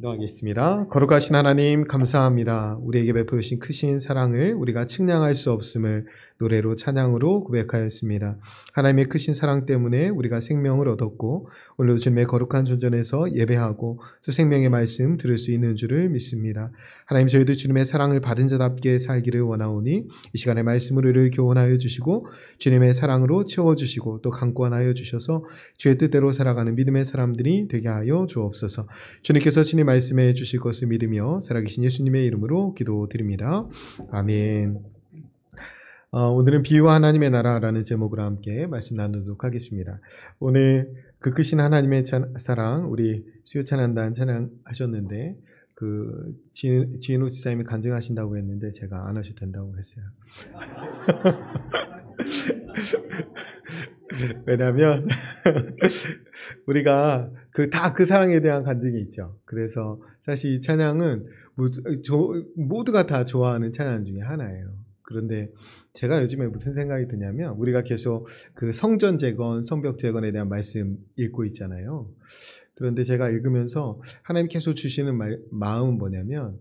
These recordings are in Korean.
기도하겠습니다. 거룩하신 하나님 감사합니다. 우리에게 베푸신 크신 사랑을 우리가 측량할 수 없음을 노래로 찬양으로 고백하였습니다. 하나님의 크신 사랑 때문에 우리가 생명을 얻었고 오늘 주님의 거룩한 존전에서 예배하고 또 생명의 말씀 들을 수 있는 줄을 믿습니다. 하나님 저희도 주님의 사랑을 받은 자답게 살기를 원하오니 이 시간에 말씀으로 우리를 교훈하여 주시고 주님의 사랑으로 채워주시고 또 강권하여 주셔서 주의 뜻대로 살아가는 믿음의 사람들이 되게 하여 주옵소서. 주님께서 친히 말씀해 주실 것을 믿으며 살아계신 예수님의 이름으로 기도드립니다. 아멘. 오늘은 비유와 하나님의 나라라는 제목으로 함께 말씀 나누도록 하겠습니다. 오늘 그 크신 하나님의 사랑 우리 수요 찬양단 찬양하셨는데 그 지인호 지사님이 간증하신다고 했는데 제가 안 하셔도 된다고 했어요. 왜냐하면 우리가 그 사랑에 대한 간증이 있죠. 그래서 사실 이 찬양은 모두가 다 좋아하는 찬양 중에 하나예요. 그런데 제가 요즘에 무슨 생각이 드냐면 우리가 계속 그 성전 재건, 성벽 재건에 대한 말씀 읽고 있잖아요. 그런데 제가 읽으면서 하나님께서 주시는 마음은 뭐냐면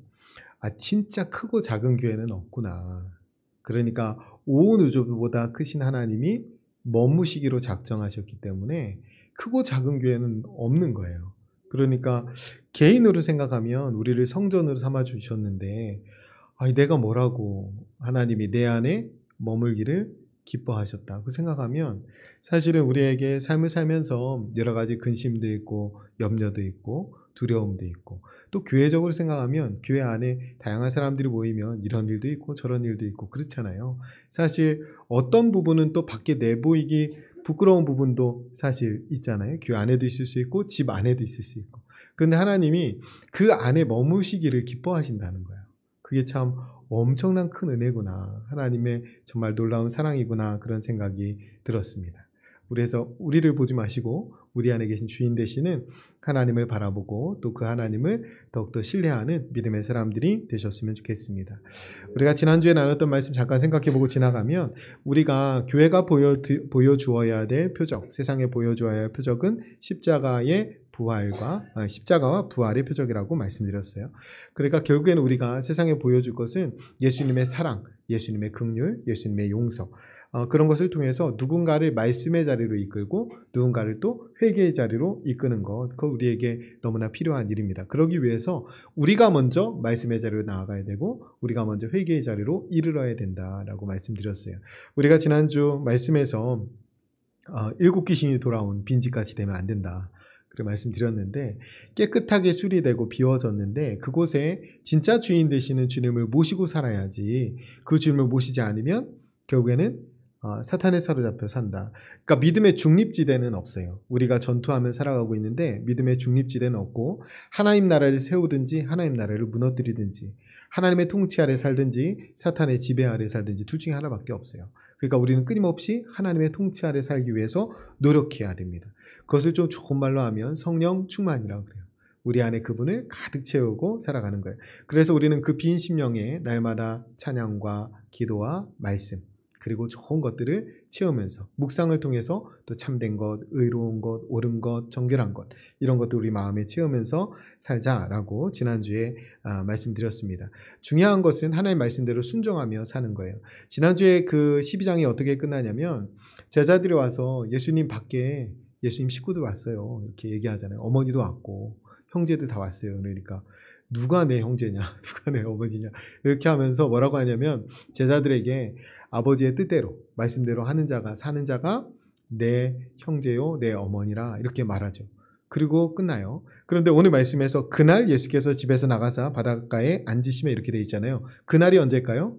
진짜 크고 작은 교회는 없구나. 그러니까 온 우주보다 크신 하나님이 머무시기로 작정하셨기 때문에 크고 작은 교회는 없는 거예요. 그러니까 개인으로 생각하면 우리를 성전으로 삼아 주셨는데 내가 뭐라고 하나님이 내 안에 머물기를 기뻐하셨다. 그 생각하면 사실은 우리에게 삶을 살면서 여러 가지 근심도 있고 염려도 있고 두려움도 있고 또 교회적으로 생각하면 교회 안에 다양한 사람들이 모이면 이런 일도 있고 저런 일도 있고 그렇잖아요. 사실 어떤 부분은 또 밖에 내보이기 부끄러운 부분도 사실 있잖아요. 교회 안에도 있을 수 있고 집 안에도 있을 수 있고. 그런데 하나님이 그 안에 머무시기를 기뻐하신다는 거예요. 그게 참 엄청난 큰 은혜구나. 하나님의 정말 놀라운 사랑이구나. 그런 생각이 들었습니다. 그래서 우리를 보지 마시고 우리 안에 계신 주인 되시는 하나님을 바라보고 또 그 하나님을 더욱더 신뢰하는 믿음의 사람들이 되셨으면 좋겠습니다. 우리가 지난주에 나눴던 말씀 잠깐 생각해보고 지나가면 우리가 교회가 보여주어야 될 표적, 세상에 보여주어야 할 표적은 십자가와 부활의 표적이라고 말씀드렸어요. 그러니까 결국에는 우리가 세상에 보여줄 것은 예수님의 사랑, 예수님의 긍휼, 예수님의 용서, 그런 것을 통해서 누군가를 말씀의 자리로 이끌고 누군가를 또 회개의 자리로 이끄는 것, 그거 우리에게 너무나 필요한 일입니다. 그러기 위해서 우리가 먼저 말씀의 자리로 나아가야 되고 우리가 먼저 회개의 자리로 이르러야 된다라고 말씀드렸어요. 우리가 지난주 말씀에서 7 귀신이 돌아온 빈집같이 되면 안 된다. 그렇게 말씀드렸는데 깨끗하게 수리되고 비워졌는데 그곳에 진짜 주인 되시는 주님을 모시고 살아야지 그 주님을 모시지 않으면 결국에는 사탄에 사로잡혀 산다. 그러니까 믿음의 중립지대는 없어요. 우리가 전투하며 살아가고 있는데 믿음의 중립지대는 없고 하나님 나라를 세우든지 하나님 나라를 무너뜨리든지 하나님의 통치 아래 살든지 사탄의 지배 아래 살든지 둘 중에 하나밖에 없어요. 그러니까 우리는 끊임없이 하나님의 통치 아래 살기 위해서 노력해야 됩니다. 그것을 좀 좋은 말로 하면 성령 충만이라고 그래요. 우리 안에 그분을 가득 채우고 살아가는 거예요. 그래서 우리는 그 빈 심령에 날마다 찬양과 기도와 말씀 그리고 좋은 것들을 채우면서 묵상을 통해서 또 참된 것, 의로운 것, 옳은 것, 정결한 것 이런 것도 우리 마음에 채우면서 살자라고 지난주에 말씀드렸습니다. 중요한 것은 하나님 말씀대로 순종하며 사는 거예요. 지난주에 그 12장이 어떻게 끝나냐면 제자들이 와서 예수님 밖에 예수님 식구들 왔어요. 이렇게 얘기하잖아요. 어머니도 왔고 형제들 다 왔어요. 그러니까 누가 내 형제냐, 누가 내 어머니냐 이렇게 하면서 뭐라고 하냐면 제자들에게 아버지의 뜻대로 말씀대로 하는 자가 사는 자가 내 형제요 내 어머니라 이렇게 말하죠. 그리고 끝나요. 그런데 오늘 말씀에서 그날 예수께서 집에서 나가사 바닷가에 앉으시며 이렇게 돼 있잖아요. 그날이 언제일까요?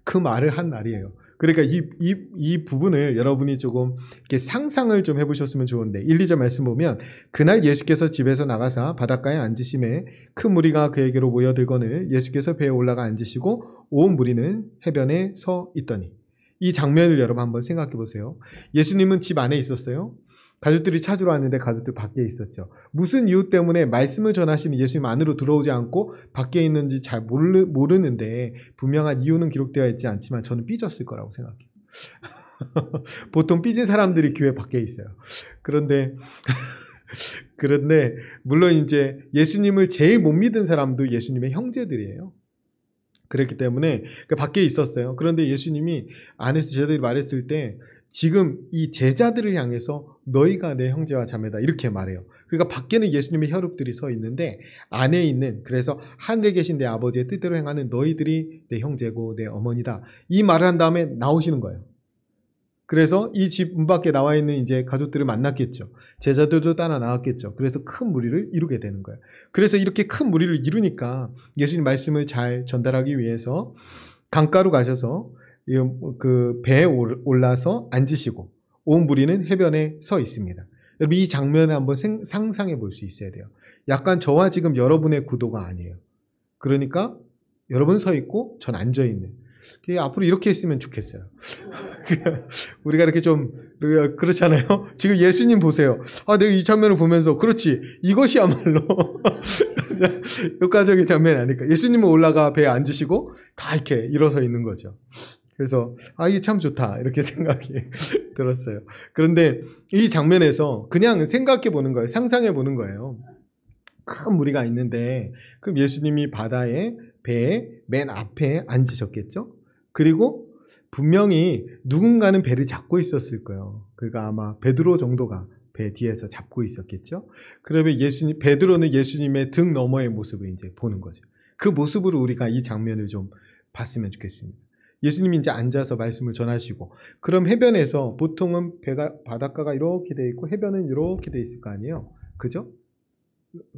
그 말을 한 날이에요. 그러니까 이 부분을 여러분이 조금 이렇게 상상을 좀 해보셨으면 좋은데 1, 2절 말씀 보면 그날 예수께서 집에서 나가사 바닷가에 앉으심에 큰 무리가 그에게로 모여들거늘 예수께서 배에 올라가 앉으시고 온 무리는 해변에 서 있더니 이 장면을 여러분 한번 생각해 보세요. 예수님은 집 안에 있었어요. 가족들이 찾으러 왔는데 가족들 밖에 있었죠. 무슨 이유 때문에 말씀을 전하시는 예수님 안으로 들어오지 않고 밖에 있는지 잘 모르는데 분명한 이유는 기록되어 있지 않지만 저는 삐졌을 거라고 생각해요. 보통 삐진 사람들이 교회 밖에 있어요. 그런데 물론 이제 예수님을 제일 못 믿은 사람도 예수님의 형제들이에요. 그렇기 때문에 밖에 있었어요. 그런데 예수님이 안에서 제자들이 말했을 때 지금 이 제자들을 향해서 너희가 내 형제와 자매다 이렇게 말해요. 그러니까 밖에는 예수님의 혈육들이 서 있는데 안에 있는 그래서 하늘에 계신 내 아버지의 뜻대로 행하는 너희들이 내 형제고 내 어머니다 이 말을 한 다음에 나오시는 거예요. 그래서 이 집 문 밖에 나와 있는 이제 가족들을 만났겠죠. 제자들도 따라 나왔겠죠. 그래서 큰 무리를 이루게 되는 거예요. 그래서 이렇게 큰 무리를 이루니까 예수님 말씀을 잘 전달하기 위해서 강가로 가셔서 그 배에 올라서 앉으시고 온 무리는 해변에 서 있습니다. 여러분 이 장면을 한번 상상해 볼 수 있어야 돼요. 약간 저와 지금 여러분의 구도가 아니에요. 그러니까 여러분 서 있고 전 앉아 있는. 앞으로 이렇게 했으면 좋겠어요. 우리가 이렇게 좀 그렇잖아요. 지금 예수님 보세요. 내가 이 장면을 보면서 그렇지 이것이야말로 효과적인 장면이 아닐까. 예수님은 올라가 배에 앉으시고 다 이렇게 일어서 있는 거죠. 그래서 이게 참 좋다 이렇게 생각이 들었어요. 그런데 이 장면에서 그냥 생각해 보는 거예요. 상상해 보는 거예요. 큰 무리가 있는데 그럼 예수님이 바다에 배에 맨 앞에 앉으셨겠죠. 그리고 분명히 누군가는 배를 잡고 있었을 거예요. 그러니까 아마 베드로 정도가 배 뒤에서 잡고 있었겠죠. 그러면 베드로는 예수님의 등 너머의 모습을 이제 보는 거죠. 그 모습으로 우리가 이 장면을 좀 봤으면 좋겠습니다. 예수님이 이제 앉아서 말씀을 전하시고 그럼 해변에서 보통은 바닷가가 이렇게 돼 있고 해변은 이렇게 돼 있을 거 아니에요. 그죠?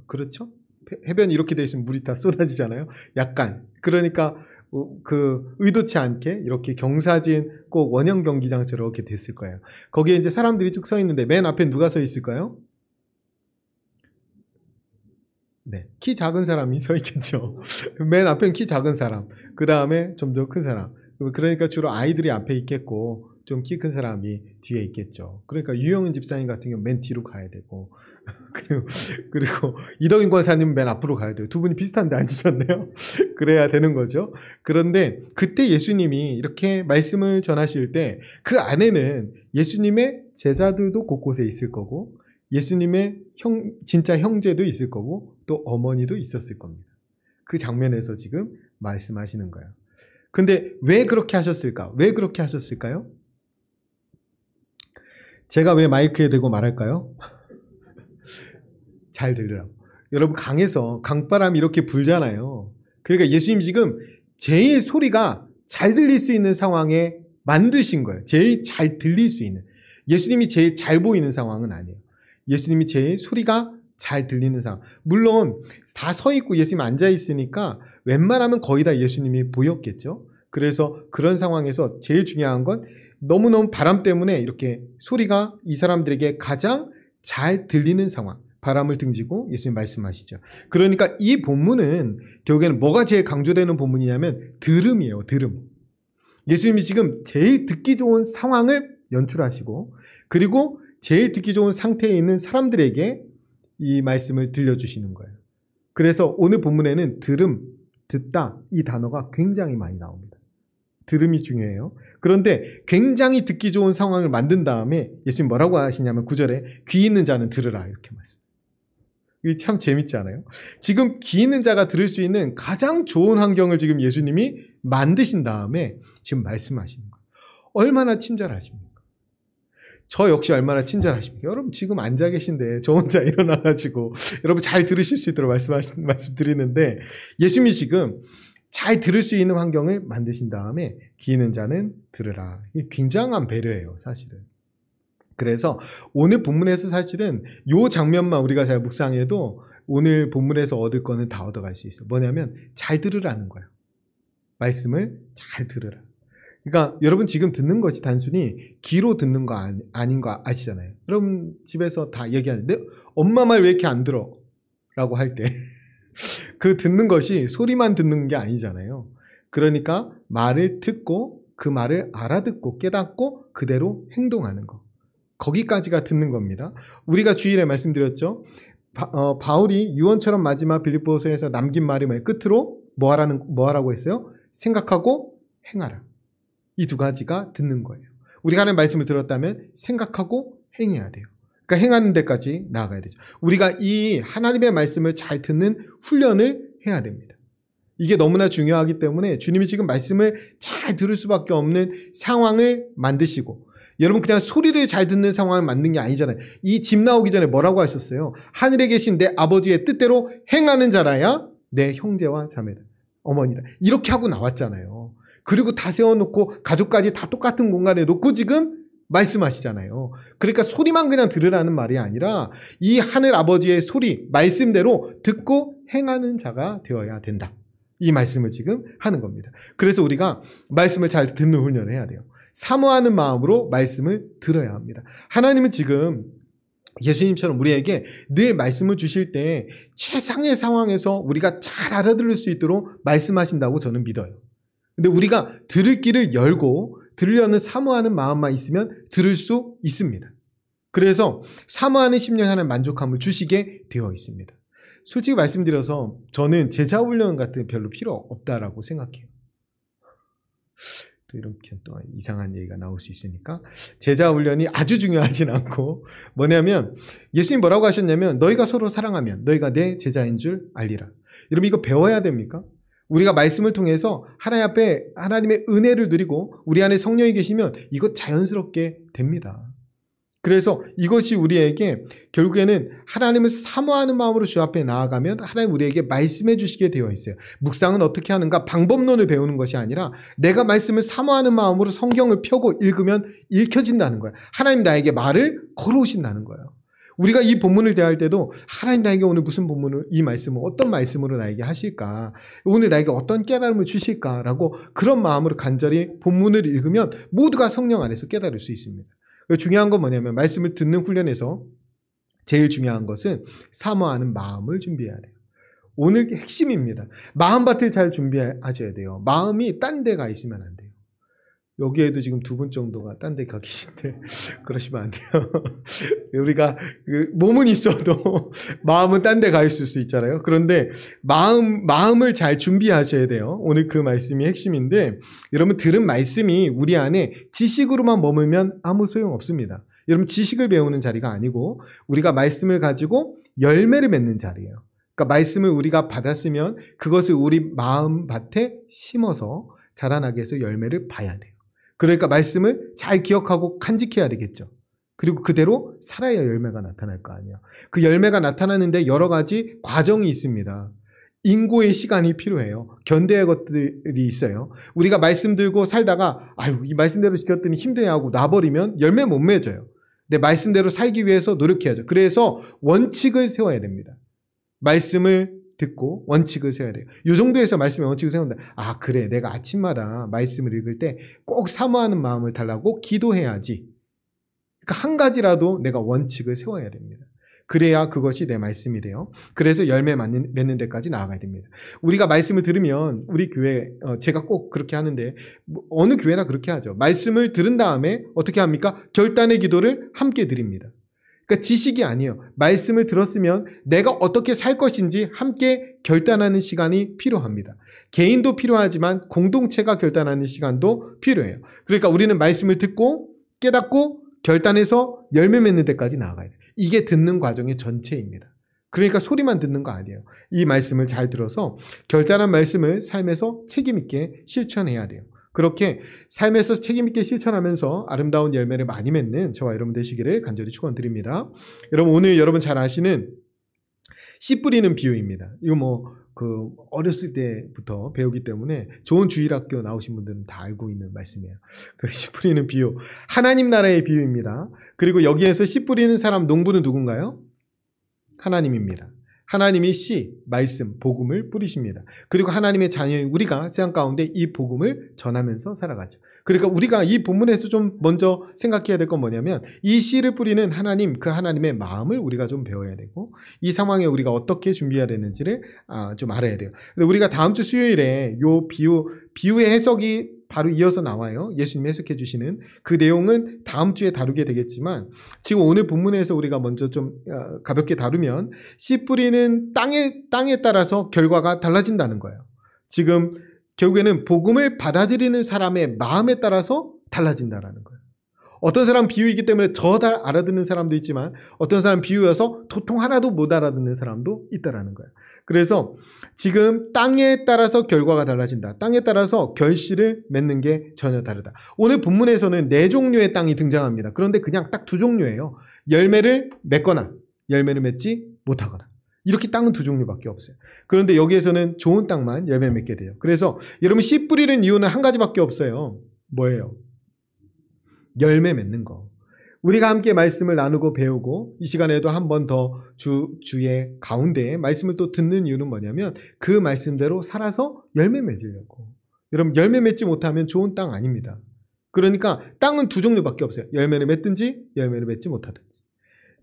그렇죠? 해변이 이렇게 돼 있으면 물이 다 쏟아지잖아요. 약간 그러니까 의도치 않게 이렇게 경사진 꼭 원형 경기장처럼 이렇게 됐을 거예요. 거기에 이제 사람들이 쭉 서 있는데 맨 앞에 누가 서 있을까요? 네, 키 작은 사람이 서 있겠죠. 맨 앞엔 키 작은 사람, 그 다음에 좀 더 큰 사람. 그러니까 주로 아이들이 앞에 있겠고 좀 키 큰 사람이 뒤에 있겠죠. 그러니까 유영은 집사님 같은 경우 맨 뒤로 가야 되고 그리고 이덕인 권사님은 맨 앞으로 가야 돼요. 두 분이 비슷한데 앉으셨네요. 그래야 되는 거죠. 그런데 그때 예수님이 이렇게 말씀을 전하실 때 그 안에는 예수님의 제자들도 곳곳에 있을 거고 예수님의 진짜 형제도 있을 거고 또 어머니도 있었을 겁니다. 그 장면에서 지금 말씀하시는 거예요. 근데 왜 그렇게 하셨을까? 왜 그렇게 하셨을까요? 제가 왜 마이크에 대고 말할까요? 잘 들으라고. 여러분 강에서 강바람이 이렇게 불잖아요. 그러니까 예수님 지금 제일 소리가 잘 들릴 수 있는 상황에 만드신 거예요. 제일 잘 들릴 수 있는. 예수님이 제일 잘 보이는 상황은 아니에요. 예수님이 제일 소리가 잘 들리는 상황. 물론 다 서 있고 예수님 앉아 있으니까 웬만하면 거의 다 예수님이 보였겠죠. 그래서 그런 상황에서 제일 중요한 건 너무너무 바람 때문에 이렇게 소리가 이 사람들에게 가장 잘 들리는 상황. 바람을 등지고 예수님 말씀하시죠. 그러니까 이 본문은 결국에는 뭐가 제일 강조되는 본문이냐면 들음이에요. 들음. 예수님이 지금 제일 듣기 좋은 상황을 연출하시고 그리고 제일 듣기 좋은 상태에 있는 사람들에게 이 말씀을 들려주시는 거예요. 그래서 오늘 본문에는 들음, 듣다 이 단어가 굉장히 많이 나옵니다. 들음이 중요해요. 그런데 굉장히 듣기 좋은 상황을 만든 다음에 예수님 뭐라고 하시냐면 9절에 귀 있는 자는 들으라 이렇게 말씀해요. 이게 참 재밌지 않아요? 지금 귀 있는 자가 들을 수 있는 가장 좋은 환경을 지금 예수님이 만드신 다음에 지금 말씀하시는 거예요. 얼마나 친절하십니까? 저 역시 얼마나 친절하십니까? 여러분 지금 앉아 계신데 저 혼자 일어나가지고 여러분 잘 들으실 수 있도록 말씀드리는데 예수님이 지금 잘 들을 수 있는 환경을 만드신 다음에 귀 있는 자는 들으라. 이게 굉장한 배려예요, 사실은. 그래서 오늘 본문에서 사실은 이 장면만 우리가 잘 묵상해도 오늘 본문에서 얻을 거는 다 얻어갈 수 있어요. 뭐냐면 잘 들으라는 거예요. 말씀을 잘 들으라. 그러니까 여러분 지금 듣는 것이 단순히 귀로 듣는 거 아닌 거 아시잖아요. 여러분 집에서 다 얘기하는데 엄마 말 왜 이렇게 안 들어? 라고 할 때 그 듣는 것이 소리만 듣는 게 아니잖아요. 그러니까 말을 듣고 그 말을 알아듣고 깨닫고 그대로 행동하는 거. 거기까지가 듣는 겁니다. 우리가 주일에 말씀드렸죠. 바울이 유언처럼 마지막 빌립보서에서 남긴 말이 뭐예요? 끝으로 뭐 하라고 했어요? 생각하고 행하라. 이 두 가지가 듣는 거예요. 우리가 하나님의 말씀을 들었다면 생각하고 행해야 돼요. 그러니까 행하는 데까지 나아가야 되죠. 우리가 이 하나님의 말씀을 잘 듣는 훈련을 해야 됩니다. 이게 너무나 중요하기 때문에 주님이 지금 말씀을 잘 들을 수밖에 없는 상황을 만드시고 여러분 그냥 소리를 잘 듣는 상황을 만든 게 아니잖아요. 이 집 나오기 전에 뭐라고 하셨어요? 하늘에 계신 내 아버지의 뜻대로 행하는 자라야 내 형제와 자매다. 어머니다. 이렇게 하고 나왔잖아요. 그리고 다 세워놓고 가족까지 다 똑같은 공간에 놓고 지금 말씀하시잖아요. 그러니까 소리만 그냥 들으라는 말이 아니라 이 하늘 아버지의 소리, 말씀대로 듣고 행하는 자가 되어야 된다. 이 말씀을 지금 하는 겁니다. 그래서 우리가 말씀을 잘 듣는 훈련을 해야 돼요. 사모하는 마음으로 말씀을 들어야 합니다. 하나님은 지금 예수님처럼 우리에게 늘 말씀을 주실 때 최상의 상황에서 우리가 잘 알아들을 수 있도록 말씀하신다고 저는 믿어요. 근데 우리가 들을 귀를 열고 들으려는 사모하는 마음만 있으면 들을 수 있습니다. 그래서 사모하는 심령에 하나님 만족함을 주시게 되어 있습니다. 솔직히 말씀드려서 저는 제자훈련 같은 게 별로 필요 없다라고 생각해요. 또 이렇게 또 이상한 얘기가 나올 수 있으니까 제자훈련이 아주 중요하진 않고 뭐냐면 예수님 뭐라고 하셨냐면 너희가 서로 사랑하면 너희가 내 제자인 줄 알리라. 여러분 이거 배워야 됩니까? 우리가 말씀을 통해서 하나님 앞에 하나님의 은혜를 누리고 우리 안에 성령이 계시면 이것 자연스럽게 됩니다. 그래서 이것이 우리에게 결국에는 하나님을 사모하는 마음으로 주 앞에 나아가면 하나님 우리에게 말씀해 주시게 되어 있어요. 묵상은 어떻게 하는가? 방법론을 배우는 것이 아니라 내가 말씀을 사모하는 마음으로 성경을 펴고 읽으면 읽혀진다는 거예요. 하나님 나에게 말을 걸어오신다는 거예요. 우리가 이 본문을 대할 때도 하나님 나에게 오늘 무슨 본문을, 이 말씀을 어떤 말씀으로 나에게 하실까, 오늘 나에게 어떤 깨달음을 주실까라고 그런 마음으로 간절히 본문을 읽으면 모두가 성령 안에서 깨달을 수 있습니다. 중요한 건 뭐냐면 말씀을 듣는 훈련에서 제일 중요한 것은 사모하는 마음을 준비해야 돼요. 오늘 핵심입니다. 마음밭을 잘 준비하셔야 돼요. 마음이 딴 데 가 있으면 안 돼요. 여기에도 지금 2분 정도가 딴 데 가 계신데 그러시면 안 돼요. 우리가 몸은 있어도 마음은 딴 데 가 있을 수 있잖아요. 그런데 마음을 잘 준비하셔야 돼요. 오늘 그 말씀이 핵심인데, 여러분 들은 말씀이 우리 안에 지식으로만 머물면 아무 소용 없습니다. 여러분 지식을 배우는 자리가 아니고 우리가 말씀을 가지고 열매를 맺는 자리예요. 그러니까 말씀을 우리가 받았으면 그것을 우리 마음밭에 심어서 자라나게 해서 열매를 봐야 돼요. 그러니까 말씀을 잘 기억하고 간직해야 되겠죠. 그리고 그대로 살아야 열매가 나타날 거 아니에요. 그 열매가 나타나는데 여러 가지 과정이 있습니다. 인고의 시간이 필요해요. 견뎌야 할 것들이 있어요. 우리가 말씀 들고 살다가 아유 이 말씀대로 지켰더니 힘드냐고 놔버리면 열매 못 맺어요. 내 말씀대로 살기 위해서 노력해야죠. 그래서 원칙을 세워야 됩니다. 말씀을 듣고 원칙을 세워야 돼요. 이 정도에서 말씀의 원칙을 세운다. 아 그래, 내가 아침마다 말씀을 읽을 때 꼭 사모하는 마음을 달라고 기도해야지. 그러니까 한 가지라도 내가 원칙을 세워야 됩니다. 그래야 그것이 내 말씀이 돼요. 그래서 열매 맺는 데까지 나아가야 됩니다. 우리가 말씀을 들으면 우리 교회, 제가 꼭 그렇게 하는데 어느 교회나 그렇게 하죠. 말씀을 들은 다음에 어떻게 합니까? 결단의 기도를 함께 드립니다. 그러니까 지식이 아니에요. 말씀을 들었으면 내가 어떻게 살 것인지 함께 결단하는 시간이 필요합니다. 개인도 필요하지만 공동체가 결단하는 시간도 필요해요. 그러니까 우리는 말씀을 듣고 깨닫고 결단해서 열매 맺는 데까지 나아가야 돼요. 이게 듣는 과정의 전체입니다. 그러니까 소리만 듣는 거 아니에요. 이 말씀을 잘 들어서 결단한 말씀을 삶에서 책임 있게 실천해야 돼요. 그렇게 삶에서 책임 있게 실천하면서 아름다운 열매를 많이 맺는 저와 여러분 되시기를 간절히 축원드립니다. 여러분 오늘 여러분 잘 아시는 씨 뿌리는 비유입니다. 이거 어렸을 때부터 배우기 때문에 좋은 주일학교 나오신 분들은 다 알고 있는 말씀이에요. 그 씨 뿌리는 비유, 하나님 나라의 비유입니다. 그리고 여기에서 씨 뿌리는 사람 농부는 누군가요? 하나님입니다. 하나님이 씨, 말씀, 복음을 뿌리십니다. 그리고 하나님의 자녀인 우리가 세상 가운데 이 복음을 전하면서 살아가죠. 그러니까 우리가 이 본문에서 좀 먼저 생각해야 될 건 뭐냐면 이 씨를 뿌리는 하나님, 그 하나님의 마음을 우리가 좀 배워야 되고 이 상황에 우리가 어떻게 준비해야 되는지를 좀 알아야 돼요. 근데 우리가 다음 주 수요일에 요 비유의 해석이 바로 이어서 나와요. 예수님이 해석해 주시는 그 내용은 다음 주에 다루게 되겠지만 지금 오늘 본문에서 우리가 먼저 좀 가볍게 다루면 씨 뿌리는 땅에 따라서 결과가 달라진다는 거예요. 지금 결국에는 복음을 받아들이는 사람의 마음에 따라서 달라진다는 거예요. 어떤 사람 비유이기 때문에 더 잘 알아듣는 사람도 있지만 어떤 사람 비유여서 도통 하나도 못 알아듣는 사람도 있다는 거예요. 그래서 지금 땅에 따라서 결과가 달라진다. 땅에 따라서 결실을 맺는 게 전혀 다르다. 오늘 본문에서는 4종류의 땅이 등장합니다. 그런데 그냥 딱 2종류예요. 열매를 맺거나 열매를 맺지 못하거나. 이렇게 땅은 2종류밖에 없어요. 그런데 여기에서는 좋은 땅만 열매 맺게 돼요. 그래서 여러분 씨 뿌리는 이유는 한 가지밖에 없어요. 뭐예요? 열매 맺는 거. 우리가 함께 말씀을 나누고 배우고 이 시간에도 한 번 더 주의 가운데에 말씀을 또 듣는 이유는 뭐냐면 그 말씀대로 살아서 열매 맺으려고. 여러분 열매 맺지 못하면 좋은 땅 아닙니다. 그러니까 땅은 2종류밖에 없어요. 열매를 맺든지 열매를 맺지 못하든지.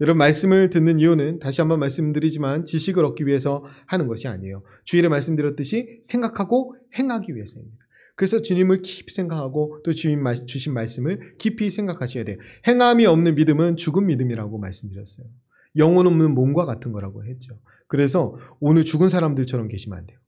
여러분 말씀을 듣는 이유는 다시 한번 말씀드리지만 지식을 얻기 위해서 하는 것이 아니에요. 주일에 말씀드렸듯이 생각하고 행하기 위해서입니다. 그래서 주님을 깊이 생각하고 또 주님 주신 말씀을 깊이 생각하셔야 돼요. 행함이 없는 믿음은 죽은 믿음이라고 말씀드렸어요. 영혼 없는 몸과 같은 거라고 했죠. 그래서 오늘 죽은 사람들처럼 계시면 안 돼요.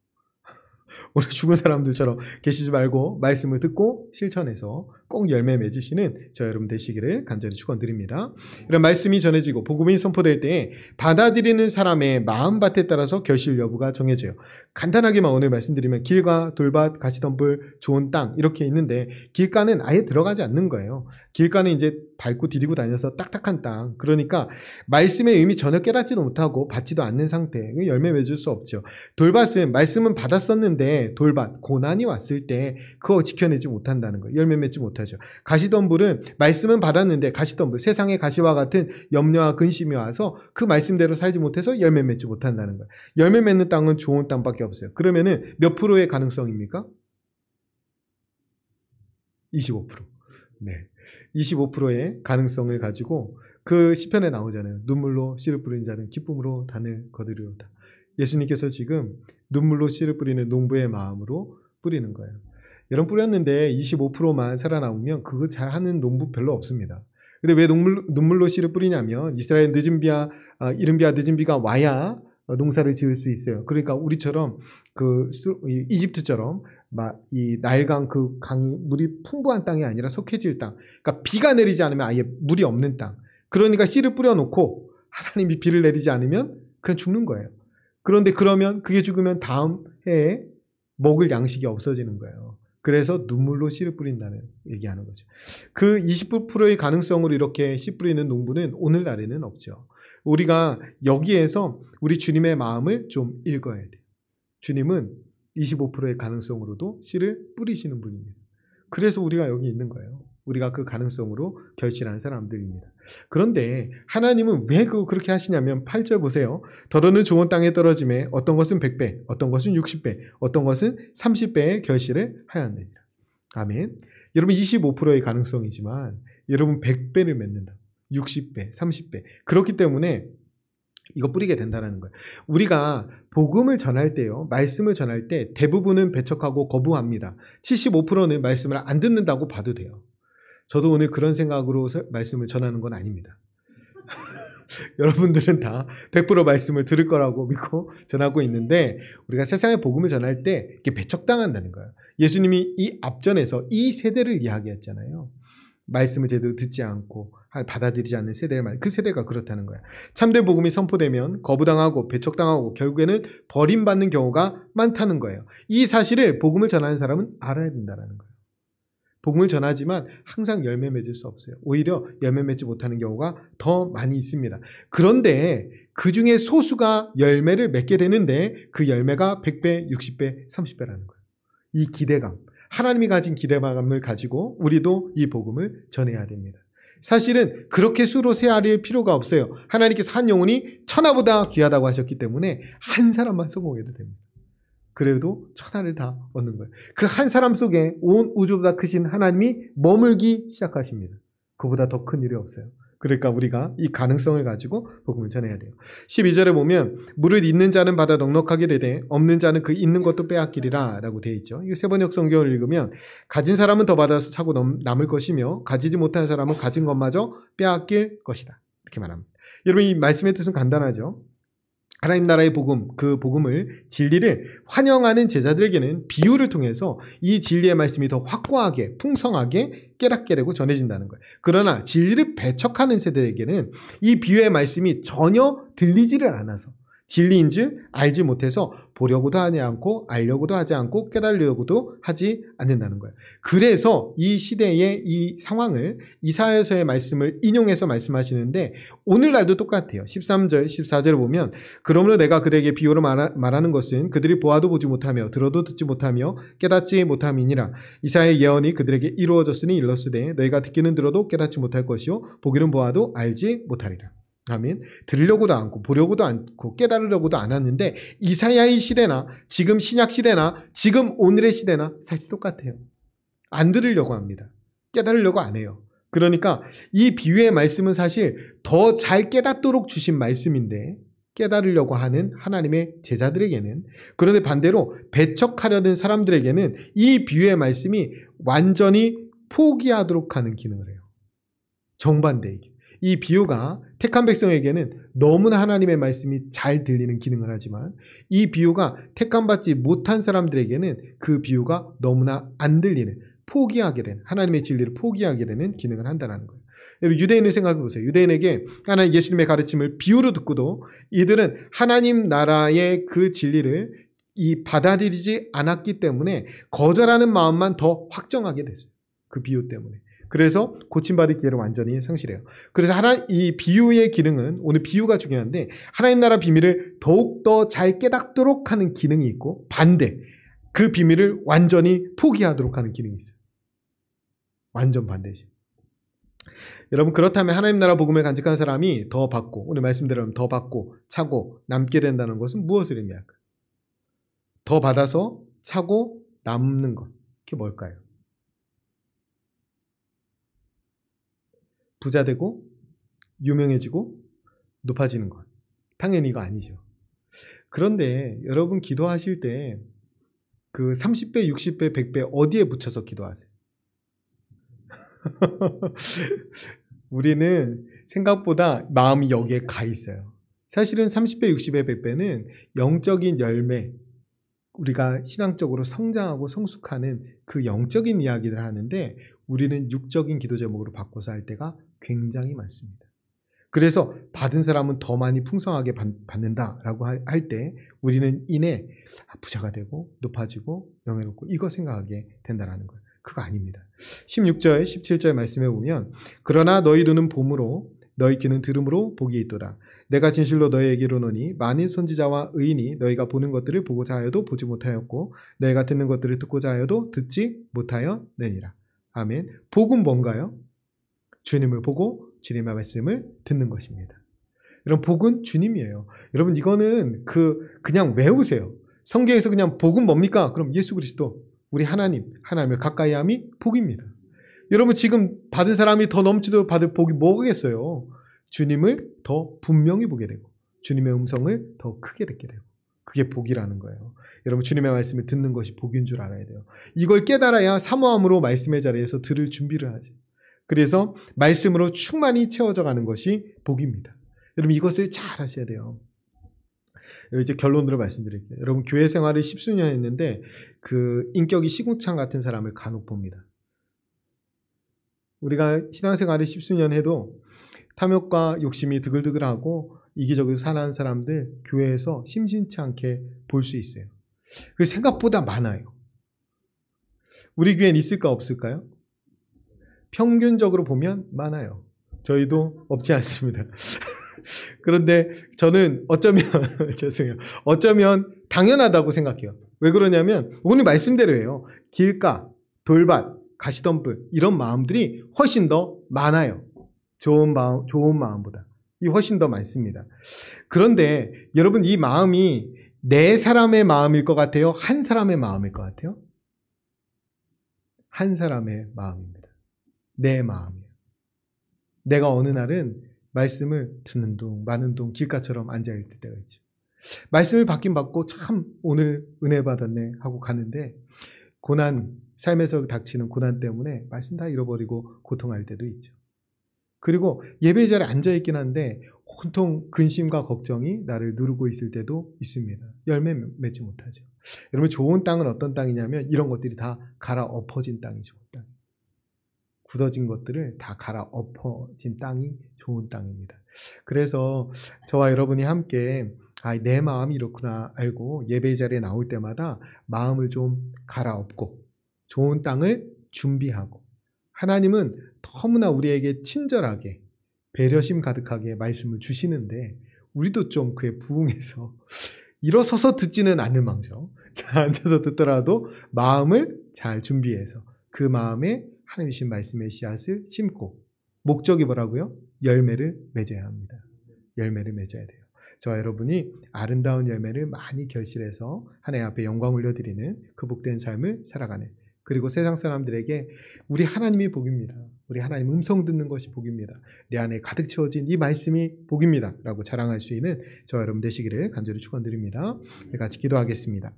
오늘 죽은 사람들처럼 계시지 말고 말씀을 듣고 실천해서 꼭 열매 맺으시는 저 여러분 되시기를 간절히 축원드립니다. 이런 말씀이 전해지고 복음이 선포될 때 받아들이는 사람의 마음밭에 따라서 결실 여부가 정해져요. 간단하게만 오늘 말씀드리면 길가, 돌밭, 가시덤불, 좋은 땅 이렇게 있는데 길가는 아예 들어가지 않는 거예요. 길가는 이제 밟고 디디고 다녀서 딱딱한 땅. 그러니까 말씀의 의미 전혀 깨닫지도 못하고 받지도 않는 상태. 열매 맺을 수 없죠. 돌밭은 말씀은 받았었는데 돌밭, 고난이 왔을 때 그거 지켜내지 못한다는 거예요. 열매 맺지 못할 못하죠. 가시덤불은 말씀은 받았는데 가시덤불, 세상의 가시와 같은 염려와 근심이 와서 그 말씀대로 살지 못해서 열매 맺지 못한다는 거예요. 열매 맺는 땅은 좋은 땅밖에 없어요. 그러면은 몇 프로의 가능성입니까? 25%. 네. 25%의 가능성을 가지고 그 시편에 나오잖아요. 눈물로 씨를 뿌리는 자는 기쁨으로 단을 거두리로다. 예수님께서 지금 눈물로 씨를 뿌리는 농부의 마음으로 뿌리는 거예요. 여러분 뿌렸는데 25%만 살아남으면 그거 잘하는 농부 별로 없습니다. 근데 왜 눈물로 씨를 뿌리냐면 이스라엘 이른 비와 늦은 비가 와야 농사를 지을 수 있어요. 그러니까 우리처럼 이집트처럼 이 나일강 그 강이 물이 풍부한 땅이 아니라 석회질 땅. 그러니까 비가 내리지 않으면 아예 물이 없는 땅. 그러니까 씨를 뿌려놓고 하나님이 비를 내리지 않으면 그냥 죽는 거예요. 그런데 그러면 그게 죽으면 다음 해에 먹을 양식이 없어지는 거예요. 그래서 눈물로 씨를 뿌린다는 얘기하는 거죠. 그 20%의 가능성으로 이렇게 씨 뿌리는 농부는 오늘날에는 없죠. 우리가 여기에서 우리 주님의 마음을 좀 읽어야 돼요. 주님은 25%의 가능성으로도 씨를 뿌리시는 분입니다. 그래서 우리가 여기 있는 거예요. 우리가 그 가능성으로 결실한 사람들입니다. 그런데 하나님은 왜 그렇게 하시냐면 8절 보세요. 더러는 좋은 땅에 떨어짐에 어떤 것은 100배, 어떤 것은 60배, 어떤 것은 30배의 결실을 하였느니라. 아멘. 여러분 25%의 가능성이지만 여러분 100배를 맺는다. 60배, 30배. 그렇기 때문에 이거 뿌리게 된다는 거예요. 우리가 복음을 전할 때요, 말씀을 전할 때 대부분은 배척하고 거부합니다. 75%는 말씀을 안 듣는다고 봐도 돼요. 저도 오늘 그런 생각으로 말씀을 전하는 건 아닙니다. 여러분들은 다 100% 말씀을 들을 거라고 믿고 전하고 있는데 우리가 세상의 복음을 전할 때 이게 배척당한다는 거예요. 예수님이 이 앞전에서 이 세대를 이야기했잖아요. 말씀을 제대로 듣지 않고 받아들이지 않는 세대의 말, 그 세대가 그렇다는 거야. 참된 복음이 선포되면 거부당하고 배척당하고 결국에는 버림받는 경우가 많다는 거예요. 이 사실을 복음을 전하는 사람은 알아야 된다는 거예요. 복음을 전하지만 항상 열매 맺을 수 없어요. 오히려 열매 맺지 못하는 경우가 더 많이 있습니다. 그런데 그 중에 소수가 열매를 맺게 되는데 그 열매가 100배, 60배, 30배라는 거예요. 이 기대감, 하나님이 가진 기대감을 가지고 우리도 이 복음을 전해야 됩니다. 사실은 그렇게 수로 세아릴 필요가 없어요. 하나님께서 한 영혼이 천하보다 귀하다고 하셨기 때문에 한 사람만 성공해도 됩니다. 그래도 천하를 다 얻는 거예요. 그 한 사람 속에 온 우주보다 크신 하나님이 머물기 시작하십니다. 그보다 더 큰 일이 없어요. 그러니까 우리가 이 가능성을 가지고 복음을 전해야 돼요. 12절에 보면 물을 잇는 자는 받아 넉넉하게 되되 없는 자는 그 잇는 것도 빼앗기리라 라고 되어 있죠. 이 세번역 성경을 읽으면 가진 사람은 더 받아서 차고 남을 것이며 가지지 못한 사람은 가진 것마저 빼앗길 것이다. 이렇게 말합니다. 여러분 이 말씀의 뜻은 간단하죠. 하나님 나라의 복음, 그 복음을, 진리를 환영하는 제자들에게는 비유를 통해서 이 진리의 말씀이 더 확고하게, 풍성하게 깨닫게 되고 전해진다는 거예요. 그러나 진리를 배척하는 세대에게는 이 비유의 말씀이 전혀 들리지를 않아서 진리인 줄 알지 못해서 보려고도 하지 않고 알려고도 하지 않고 깨달으려고도 하지 않는다는 거예요. 그래서 이 시대의 이 상황을 이사야서의 말씀을 인용해서 말씀하시는데 오늘날도 똑같아요. 13절, 14절을 보면 그러므로 내가 그들에게 비유로 말하는 것은 그들이 보아도 보지 못하며 들어도 듣지 못하며 깨닫지 못함이니라. 이사야의 예언이 그들에게 이루어졌으니 일렀으되 너희가 듣기는 들어도 깨닫지 못할 것이요 보기는 보아도 알지 못하리라. 아멘. 들으려고도 않고 보려고도 않고 깨달으려고도 않았는데 이사야의 시대나 지금 신약 시대나 지금 오늘의 시대나 사실 똑같아요. 안 들으려고 합니다. 깨달으려고 안 해요. 그러니까 이 비유의 말씀은 사실 더 잘 깨닫도록 주신 말씀인데 깨달으려고 하는 하나님의 제자들에게는, 그런데 반대로 배척하려는 사람들에게는 이 비유의 말씀이 완전히 포기하도록 하는 기능을 해요. 정반대이게. 이 비유가 택한 백성에게는 너무나 하나님의 말씀이 잘 들리는 기능을 하지만 이 비유가 택함받지 못한 사람들에게는 그 비유가 너무나 안 들리는, 포기하게 되는, 하나님의 진리를 포기하게 되는 기능을 한다는 거예요. 여러분 유대인을 생각해 보세요. 유대인에게 하나님 예수님의 가르침을 비유로 듣고도 이들은 하나님 나라의 그 진리를 받아들이지 않았기 때문에 거절하는 마음만 더 확정하게 됐어요. 그 비유 때문에. 그래서 고침받을 기회를 완전히 상실해요. 그래서 이 비유의 기능은, 오늘 비유가 중요한데 하나님 나라 비밀을 더욱더 잘 깨닫도록 하는 기능이 있고 반대, 그 비밀을 완전히 포기하도록 하는 기능이 있어요. 완전 반대죠. 여러분 그렇다면 하나님 나라 복음을 간직한 사람이 더 받고 오늘 말씀대로 더 받고 차고 남게 된다는 것은 무엇을 의미할까요? 더 받아서 차고 남는 것. 그게 뭘까요? 부자 되고 유명해지고 높아지는 것. 당연히 이거 아니죠. 그런데 여러분 기도하실 때 그 30배, 60배, 100배 어디에 붙여서 기도하세요? 우리는 생각보다 마음이 여기에 가 있어요. 사실은 30배, 60배, 100배는 영적인 열매, 우리가 신앙적으로 성장하고 성숙하는 그 영적인 이야기를 하는데 우리는 육적인 기도 제목으로 바꿔서 할 때가 굉장히 많습니다. 그래서 받은 사람은 더 많이 풍성하게 받는다라고 할 때 우리는 이내 부자가 되고 높아지고 명예롭고 이거 생각하게 된다는 거예요. 그거 아닙니다. 16절, 17절 말씀해 보면 그러나 너희 눈은 봄으로 너희 귀는 들음으로 복이 있도다. 내가 진실로 너희에게 이르노니 많은 선지자와 의인이 너희가 보는 것들을 보고자 하여도 보지 못하였고 너희가 듣는 것들을 듣고자 하여도 듣지 못하였느니라. 아멘. 복은 뭔가요? 주님을 보고 주님의 말씀을 듣는 것입니다. 여러분 복은 주님이에요. 여러분 이거는 그냥 외우세요. 성경에서 그냥 복은 뭡니까? 그럼 예수 그리스도 우리 하나님을 가까이 함이 복입니다. 여러분 지금 받은 사람이 더 넘치도록 받을 복이 뭐겠어요? 주님을 더 분명히 보게 되고 주님의 음성을 더 크게 듣게 되고 그게 복이라는 거예요. 여러분 주님의 말씀을 듣는 것이 복인 줄 알아야 돼요. 이걸 깨달아야 사모함으로 말씀의 자리에서 들을 준비를 하지. 그래서 말씀으로 충만히 채워져 가는 것이 복입니다. 여러분 이것을 잘 하셔야 돼요. 이제 결론으로 말씀드릴게요. 여러분 교회 생활을 10수년 했는데 그 인격이 시궁창 같은 사람을 간혹 봅니다. 우리가 신앙생활을 10수년 해도 탐욕과 욕심이 드글드글하고 이기적으로 사는 사람들 교회에서 심심치 않게 볼 수 있어요. 그 생각보다 많아요. 우리 교회는 있을까 없을까요? 평균적으로 보면 많아요. 저희도 없지 않습니다. 그런데 저는 어쩌면 당연하다고 생각해요. 왜 그러냐면 오늘 말씀대로예요. 길가, 돌밭, 가시덤불 이런 마음들이 훨씬 더 많아요. 좋은 마음보다. 이 훨씬 더 많습니다. 그런데 여러분 이 마음이 네 사람의 마음일 것 같아요? 한 사람의 마음일 것 같아요? 한 사람의 마음입니다. 내 마음이에요. 내가 어느 날은 말씀을 듣는 둥 마는 둥 길가처럼 앉아있을 때가 있죠. 말씀을 받긴 받고 참 오늘 은혜 받았네 하고 가는데 고난, 삶에서 닥치는 고난 때문에 말씀 다 잃어버리고 고통할 때도 있죠. 그리고 예배 자리에 앉아있긴 한데 온통 근심과 걱정이 나를 누르고 있을 때도 있습니다. 열매 맺지 못하죠. 여러분 좋은 땅은 어떤 땅이냐면 이런 것들이 다 갈아엎어진 땅이 좋은 땅. 굳어진 것들을 다 갈아엎어진 땅이 좋은 땅입니다. 그래서 저와 여러분이 함께 내 마음이 이렇구나 알고 예배 자리에 나올 때마다 마음을 좀 갈아엎고 좋은 땅을 준비하고 하나님은 너무나 우리에게 친절하게 배려심 가득하게 말씀을 주시는데 우리도 좀 그에 부응해서 일어서서 듣지는 않을 망정 앉아서 듣더라도 마음을 잘 준비해서 그 마음에 하나님 주신 말씀의 씨앗을 심고 목적이 뭐라고요? 열매를 맺어야 합니다. 열매를 맺어야 돼요. 저와 여러분이 아름다운 열매를 많이 결실해서 하나님 앞에 영광 올려드리는 그 복된 삶을 살아가는 그리고 세상 사람들에게 우리 하나님이 복입니다. 우리 하나님 음성 듣는 것이 복입니다. 내 안에 가득 채워진 이 말씀이 복입니다. 라고 자랑할 수 있는 저와 여러분 되시기를 간절히 축원드립니다. 같이 기도하겠습니다.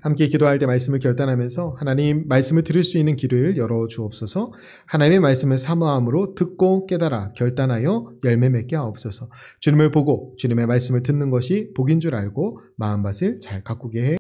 함께 기도할 때 말씀을 결단하면서 하나님 말씀을 들을 수 있는 길을 열어주옵소서. 하나님의 말씀을 사모함으로 듣고 깨달아 결단하여 열매 맺게 하옵소서. 주님을 보고 주님의 말씀을 듣는 것이 복인 줄 알고 마음밭을 잘 가꾸게 해